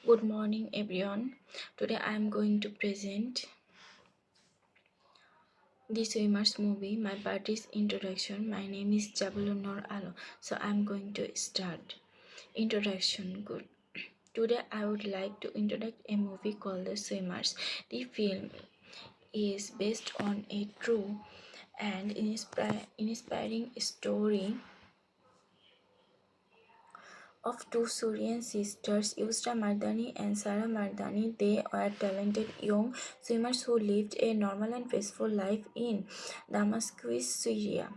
Good morning, everyone. Today I am going to present the Swimmers movie, my party's introduction. My name is Nur Alo, so I am going to start. Introduction. Good. Today I would like to introduce a movie called The Swimmers. The film is based on a true and inspiring story of two Syrian sisters, Yusra Mardani and Sarah Mardani. They were talented young swimmers who lived a normal and peaceful life in Damascus, Syria.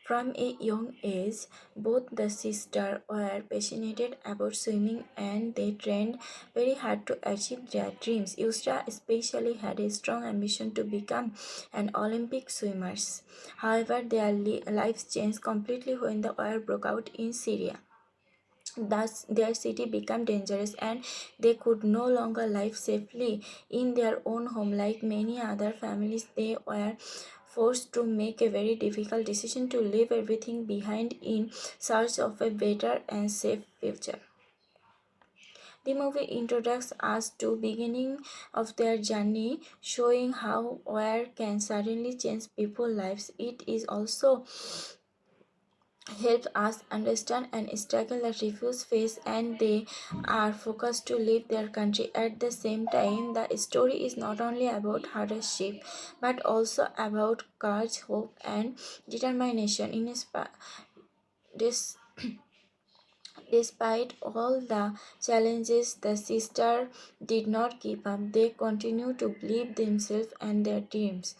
From a young age, both the sisters were passionate about swimming and they trained very hard to achieve their dreams. Yusra especially had a strong ambition to become an Olympic swimmer. However, their lives changed completely when the war broke out in Syria. Thus, their city became dangerous and they could no longer live safely in their own home. Like many other families, they were forced to make a very difficult decision to leave everything behind in search of a better and safe future. The movie introduces us to beginning of their journey, showing how war can suddenly change people's lives. It is also help us understand and struggle that refugees face, and they are focused to leave their country. At the same time, the story is not only about hardship but also about courage, hope, and determination. This Despite all the challenges, the sisters did not give up. They continued to believe themselves and their dreams.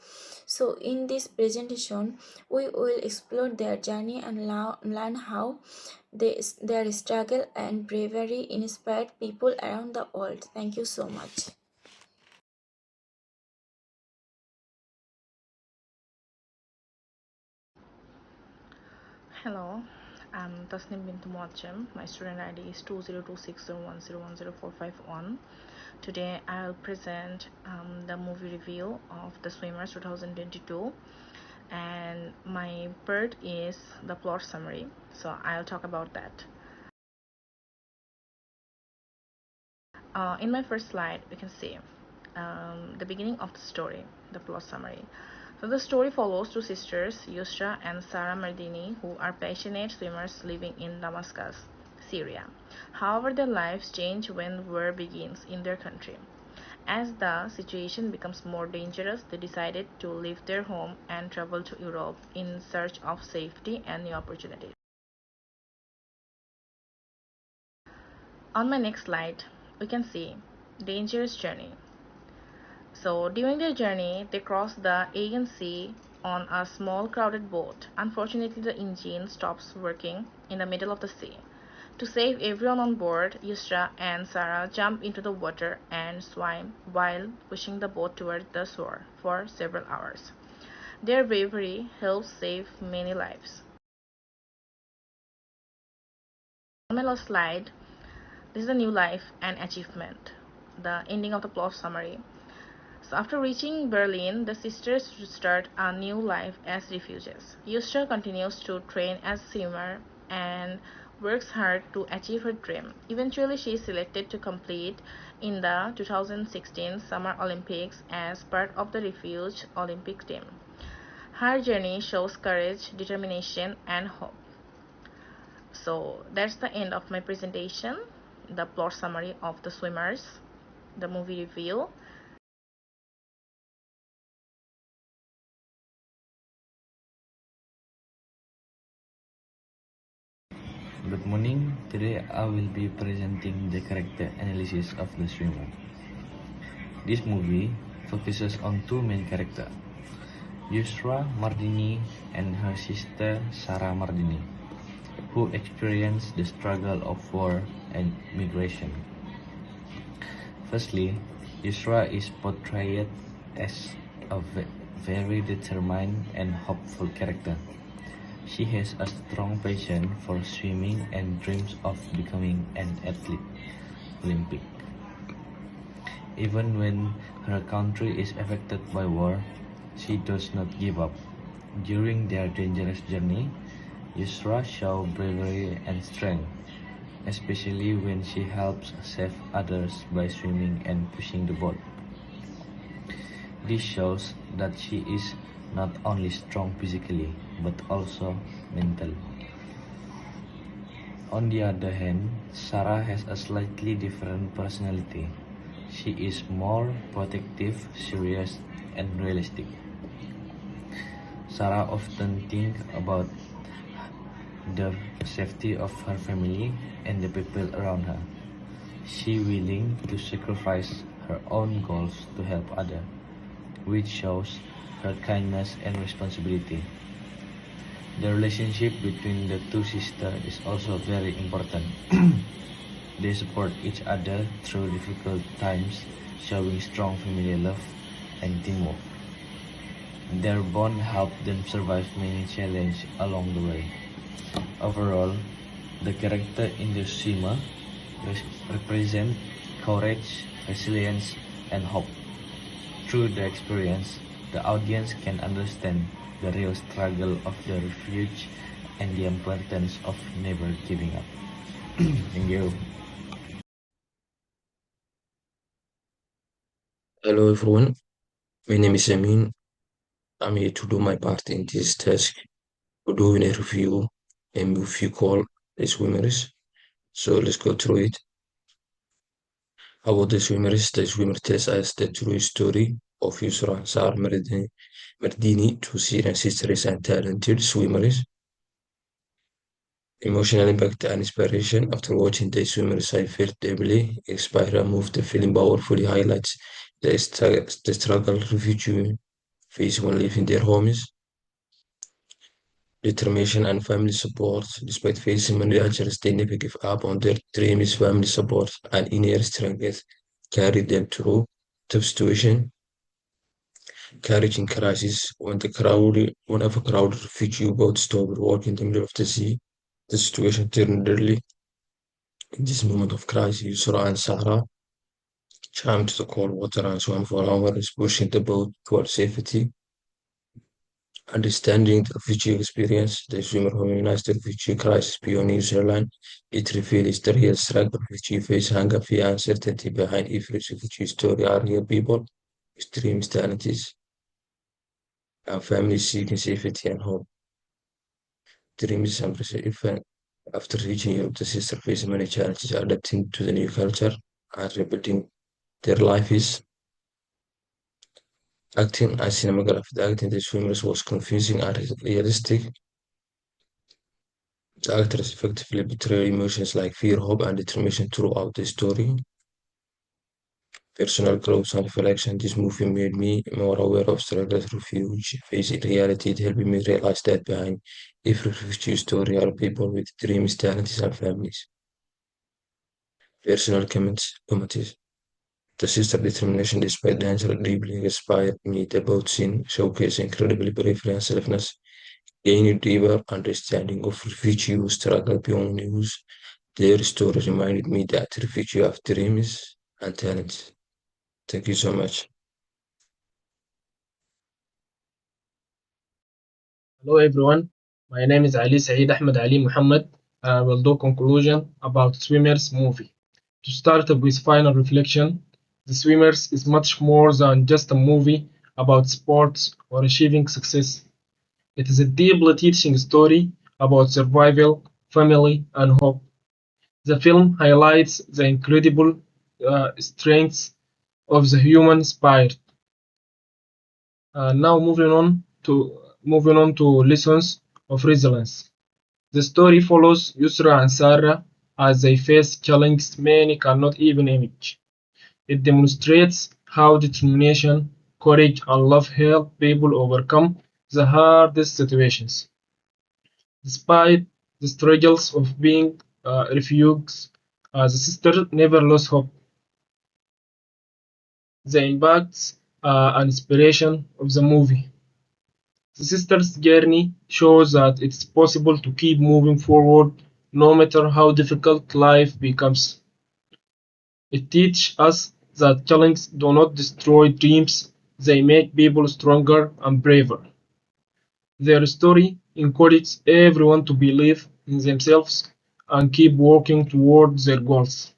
So, in this presentation, we will explore their journey and learn how their struggle and bravery inspired people around the world. Thank you so much. Hello, I'm Binty Moazzem. My student ID is 202601010451. Today I'll present the movie review of The Swimmers 2022, and my part is the plot summary. So I'll talk about that. In my first slide, we can see the beginning of the story, the plot summary. So the story follows two sisters, Yusra and Sarah Mardini, who are passionate swimmers living in Damascus, Syria. However, their lives change when war begins in their country. As the situation becomes more dangerous, they decided to leave their home and travel to Europe in search of safety and new opportunities. On my next slide, we can see dangerous journey. So during their journey, they crossed the Aegean Sea on a small crowded boat. Unfortunately, the engine stops working in the middle of the sea. To save everyone on board, Yusra and Sarah jump into the water and swim while pushing the boat toward the shore for several hours. Their bravery helps save many lives. On my last slide, this is a new life and achievement. The ending of the plot summary. So after reaching Berlin, the sisters start a new life as refugees. Yusra continues to train as a swimmer and works hard to achieve her dream. Eventually, she is selected to compete in the 2016 Summer Olympics as part of the refuge Olympic team. Her journey shows courage, determination, and hope. So that's the end of my presentation, the plot summary of The Swimmers, the movie review. Good morning. Today I will be presenting the character analysis of the swimmer. This movie focuses on two main characters, Yusra Mardini and her sister Sarah Mardini, who experience the struggle of war and migration. Firstly, Yusra is portrayed as a very determined and hopeful character. She has a strong passion for swimming and dreams of becoming an athlete, Olympic. Even when her country is affected by war, she does not give up. During their dangerous journey, Yusra shows bravery and strength. especially when she helps save others by swimming and pushing the boat. This shows that she is not only strong physically but also mentally. On the other hand, Sarah has a slightly different personality. She is more protective, serious, and realistic. Sarah often thinks about the safety of her family and the people around her. She willing to sacrifice her own goals to help others, which shows her kindness and responsibility. The relationship between the two sisters is also very important. They support each other through difficult times, showing strong family love and teamwork. Their bond helped them survive many challenges along the way. Overall, the character in the swimmer represent courage, resilience, and hope. Through the experience, the audience can understand the real struggle of the refuge and the importance of never giving up. Thank you. Hello everyone, my name is Amin. I'm here to do my part in this task for doing a review a movie called The Swimmers. So let's go through it. About The Swimmers, The Swimmer tells us the true story of Yusra Sar Mardini, two Syrian sisters and talented swimmers. Emotional impact and inspiration. After watching The Swimmers, I felt deeply inspired and moved. The film powerfully highlights the struggle refugees face when leaving their homes, determination and family support. Despite facing many challenges, they never give up on their dreams. Family support and inner strength carried them through tough situation. Courage in crisis. Whenever crowded refugee boats stopped working in the middle of the sea, the situation turned deadly. In this moment of crisis, Yusra and Sahra jumped to the cold water and swam for hours, pushing the boat towards safety. Understanding the refugee experience, the swimmer humanized the refugee crisis beyond New Zealand. It reveals the real struggle refugees face, hunger, fear, uncertainty behind every refugee story are real people with dreams, talents, and families seeking safety and hope. Dreams and even after reaching Europe, the sisters face many challenges adapting to the new culture and rebuilding their lives. Acting and cinematography, the acting the swimmers was confusing and realistic. The actors effectively portray emotions like fear, hope, and determination throughout the story. Personal growth and reflection. This movie made me more aware of struggles refugees face in reality. It helped me realize that behind every refugee story are people with dreams, talents, and families. Personal comments. The sister determination despite danger deeply inspired me. The boat scene showcased incredible bravery and selflessness, gaining a deeper understanding of refugees who struggle beyond news. Their story reminded me that refugees have dreams and talents. Thank you so much. Hello everyone, my name is Saeedahmed Ali Mohamed and I will do conclusion about Swimmers movie. To start with final reflection, The Swimmers is much more than just a movie about sports or achieving success. It is a deeply teaching story about survival, family, and hope. The film highlights the incredible strengths of the human spirit. Now moving on to lessons of resilience. The story follows Yusra and Sarah as they face challenges many cannot even imagine. It demonstrates how determination, courage, and love help people overcome the hardest situations. Despite the struggles of being refugees, the sisters never lost hope. The impacts and inspiration of the movie. The sisters' journey shows that it's possible to keep moving forward no matter how difficult life becomes. It teaches us that challenges do not destroy dreams, they make people stronger and braver. Their story encourages everyone to believe in themselves and keep working towards their goals.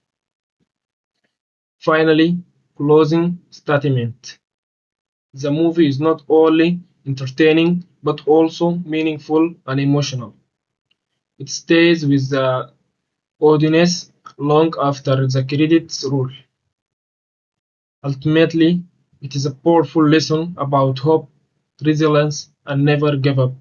Finally, closing statement. The movie is not only entertaining but also meaningful and emotional. It stays with the audience long after the credits roll. Ultimately, it is a powerful lesson about hope, resilience, and never give up.